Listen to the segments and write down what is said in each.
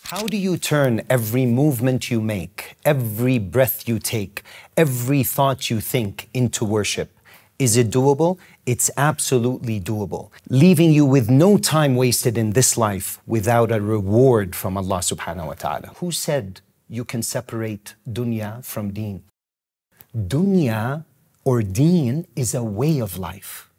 How do you turn every movement you make, every breath you take, every thought you think into worship? Is it doable? It's absolutely doable, leaving you with no time wasted in this life without a reward from Allah subhanahu wa ta'ala. Who said you can separate dunya from deen? Dunya or deen is a way of life.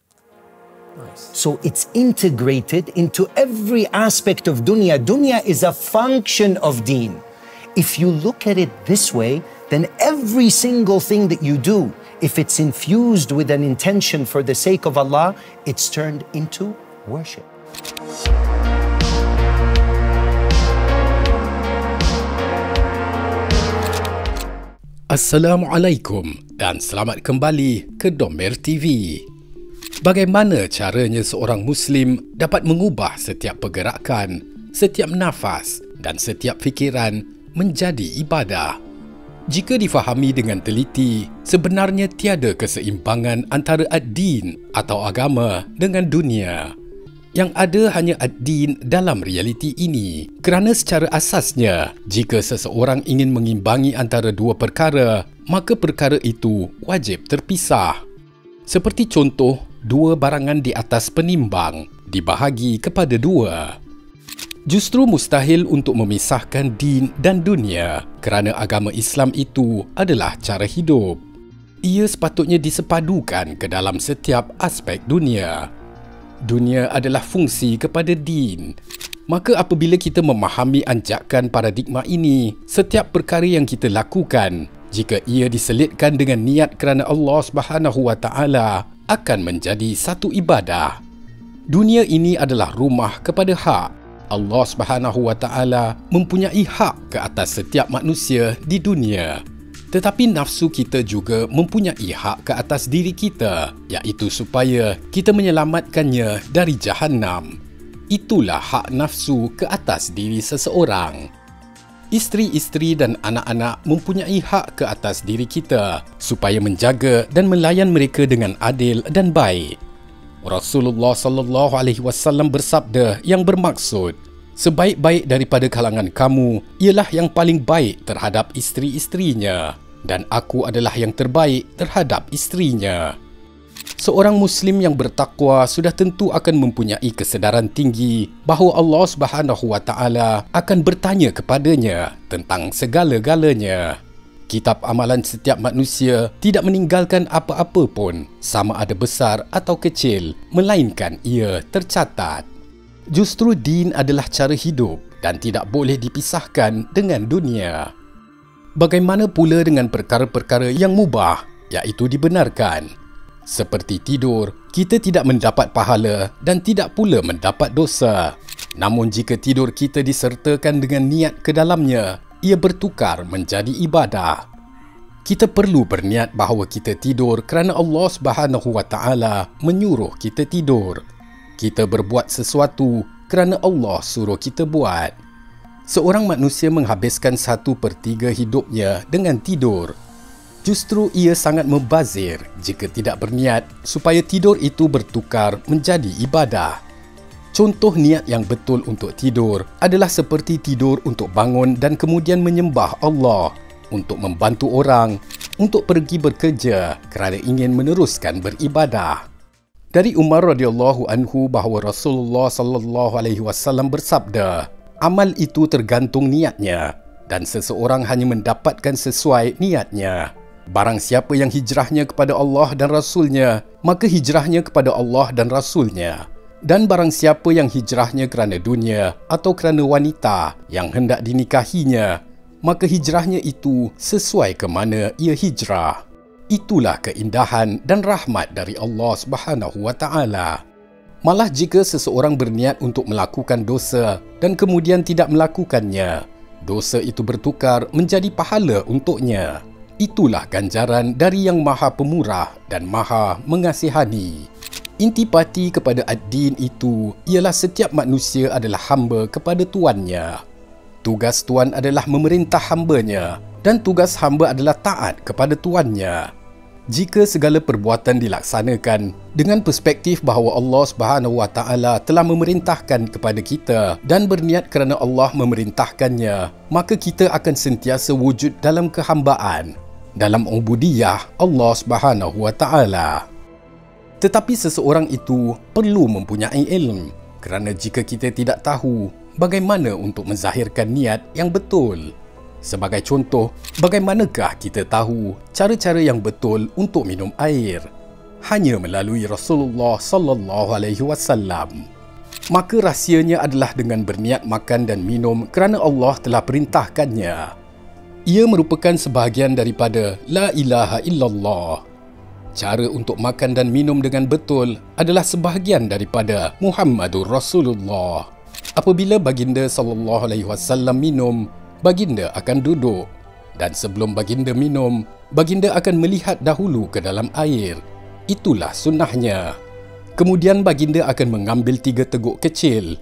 Nice. So it's integrated into every aspect of dunya. Dunya is a function of deen. If you look at it this way, then every single thing that you do, if it's infused with an intention for the sake of Allah, it's turned into worship. Assalamualaikum dan selamat kembali ke Domer TV. Bagaimana caranya seorang Muslim dapat mengubah setiap pergerakan, setiap nafas dan setiap fikiran menjadi ibadah? Jika difahami dengan teliti, sebenarnya tiada keseimbangan antara ad-din atau agama dengan dunia. Yang ada hanya ad-din dalam realiti ini. Kerana secara asasnya, jika seseorang ingin mengimbangi antara dua perkara, maka perkara itu wajib terpisah. Seperti contoh, dua barangan di atas penimbang dibahagi kepada dua. Justru mustahil untuk memisahkan din dan dunia kerana agama Islam itu adalah cara hidup. Ia sepatutnya disepadukan ke dalam setiap aspek dunia. Dunia adalah fungsi kepada din. Maka apabila kita memahami anjakan paradigma ini, setiap perkara yang kita lakukan, jika ia diselitkan dengan niat kerana Allah Subhanahu wa Ta'ala, akan menjadi satu ibadah. Dunia ini adalah rumah kepada hak. Allah Subhanahu wa Ta'ala mempunyai hak ke atas setiap manusia di dunia. Tetapi nafsu kita juga mempunyai hak ke atas diri kita, iaitu supaya kita menyelamatkannya dari Jahannam. Itulah hak nafsu ke atas diri seseorang. Isteri-isteri dan anak-anak mempunyai hak ke atas diri kita supaya menjaga dan melayan mereka dengan adil dan baik. Rasulullah sallallahu alaihi wasallam bersabda yang bermaksud, sebaik-baik daripada kalangan kamu ialah yang paling baik terhadap isteri-isterinya, dan aku adalah yang terbaik terhadap isterinya. Seorang Muslim yang bertakwa sudah tentu akan mempunyai kesedaran tinggi bahawa Allah Subhanahu wa Ta'ala akan bertanya kepadanya tentang segala-galanya. Kitab amalan setiap manusia tidak meninggalkan apa-apa pun, sama ada besar atau kecil, melainkan ia tercatat. Justru din adalah cara hidup dan tidak boleh dipisahkan dengan dunia. Bagaimana pula dengan perkara-perkara yang mubah, iaitu dibenarkan? Seperti tidur, kita tidak mendapat pahala dan tidak pula mendapat dosa. Namun jika tidur kita disertakan dengan niat ke dalamnya, ia bertukar menjadi ibadah. Kita perlu berniat bahawa kita tidur kerana Allah Subhanahu wa Ta'ala menyuruh kita tidur. Kita berbuat sesuatu kerana Allah suruh kita buat. Seorang manusia menghabiskan 1/3 hidupnya dengan tidur. Justru ia sangat membazir jika tidak berniat supaya tidur itu bertukar menjadi ibadah. Contoh niat yang betul untuk tidur adalah seperti tidur untuk bangun dan kemudian menyembah Allah, untuk membantu orang, untuk pergi bekerja kerana ingin meneruskan beribadah. Dari Umar radhiyallahu anhu bahawa Rasulullah sallallahu alaihi wasallam bersabda, amal itu tergantung niatnya dan seseorang hanya mendapatkan sesuai niatnya. Barang siapa yang hijrahnya kepada Allah dan Rasulnya, maka hijrahnya kepada Allah dan Rasulnya. Dan barang siapa yang hijrahnya kerana dunia atau kerana wanita yang hendak dinikahinya, maka hijrahnya itu sesuai ke mana ia hijrah. Itulah keindahan dan rahmat dari Allah Subhanahu wa Ta'ala. Malah jika seseorang berniat untuk melakukan dosa dan kemudian tidak melakukannya, dosa itu bertukar menjadi pahala untuknya. Itulah ganjaran dari Yang Maha Pemurah dan Maha Mengasihani. Intipati kepada ad-din itu ialah setiap manusia adalah hamba kepada tuannya. Tugas tuan adalah memerintah hambanya dan tugas hamba adalah taat kepada tuannya. Jika segala perbuatan dilaksanakan dengan perspektif bahawa Allah Subhanahu Wa Taala telah memerintahkan kepada kita dan berniat kerana Allah memerintahkannya, maka kita akan sentiasa wujud dalam kehambaan, dalam ubudiyah Allah Subhanahu Wa Taala. Tetapi seseorang itu perlu mempunyai ilmu, kerana jika kita tidak tahu bagaimana untuk menzahirkan niat yang betul. Sebagai contoh, bagaimanakah kita tahu cara-cara yang betul untuk minum air? Hanya melalui Rasulullah sallallahu alaihi wasallam. Maka rahsianya adalah dengan berniat makan dan minum kerana Allah telah perintahkannya. Ia merupakan sebahagian daripada La ilaha illallah. Cara untuk makan dan minum dengan betul adalah sebahagian daripada Muhammadur Rasulullah. Apabila baginda sallallahu alaihi wasallam minum, baginda akan duduk, dan sebelum baginda minum, baginda akan melihat dahulu ke dalam air. Itulah sunnahnya. Kemudian baginda akan mengambil 3 teguk kecil.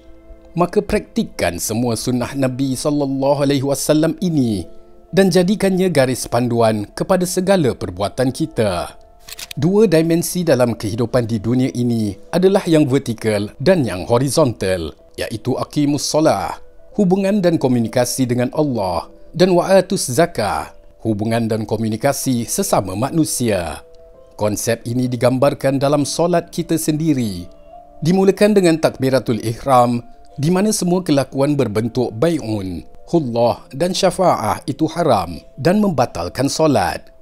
Maka praktikkan semua sunnah Nabi SAW ini dan jadikannya garis panduan kepada segala perbuatan kita. 2 dimensi dalam kehidupan di dunia ini adalah yang vertikal dan yang horizontal, iaitu aqimus solah, hubungan dan komunikasi dengan Allah, dan wa'atus zakah, hubungan dan komunikasi sesama manusia. Konsep ini digambarkan dalam solat kita sendiri. Dimulakan dengan takbiratul ihram, di mana semua kelakuan berbentuk bai'un, khullah dan syafa'ah itu haram dan membatalkan solat.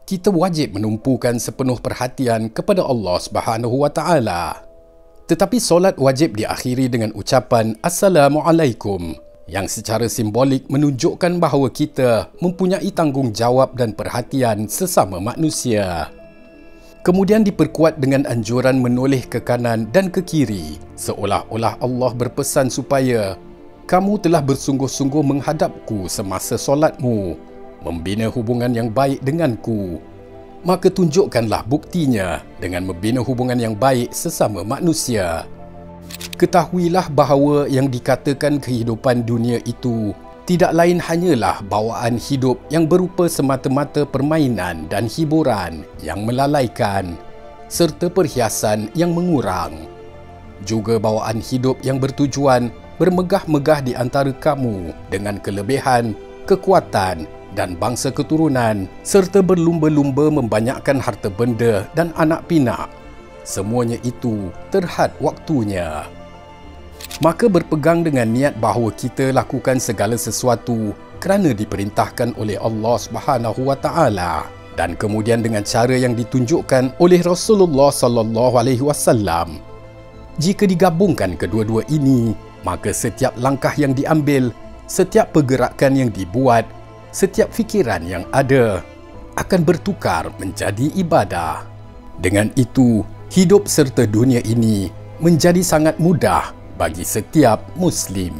Kita wajib menumpukan sepenuh perhatian kepada Allah Subhanahu Wa Taala. Tetapi solat wajib diakhiri dengan ucapan Assalamualaikum, yang secara simbolik menunjukkan bahawa kita mempunyai tanggungjawab dan perhatian sesama manusia. Kemudian diperkuat dengan anjuran menoleh ke kanan dan ke kiri, seolah-olah Allah berpesan supaya kamu telah bersungguh-sungguh menghadapku semasa solatmu, membina hubungan yang baik denganku. Maka tunjukkanlah buktinya dengan membina hubungan yang baik sesama manusia. Ketahuilah bahawa yang dikatakan kehidupan dunia itu tidak lain hanyalah bawaan hidup yang berupa semata-mata permainan dan hiburan yang melalaikan, serta perhiasan yang mengurang. Juga bawaan hidup yang bertujuan bermegah-megah di antara kamu dengan kelebihan, kekuatan dan bangsa keturunan, serta berlumba-lumba membanyakkan harta benda dan anak pinak. Semuanya itu terhad waktunya. Maka berpegang dengan niat bahawa kita lakukan segala sesuatu kerana diperintahkan oleh Allah Subhanahu Wa Taala, dan kemudian dengan cara yang ditunjukkan oleh Rasulullah sallallahu alaihi wasallam. Jika digabungkan kedua-dua ini, maka setiap langkah yang diambil, setiap pergerakan yang dibuat, setiap fikiran yang ada akan bertukar menjadi ibadah. Dengan itu, hidup serta dunia ini menjadi sangat mudah bagi setiap Muslim.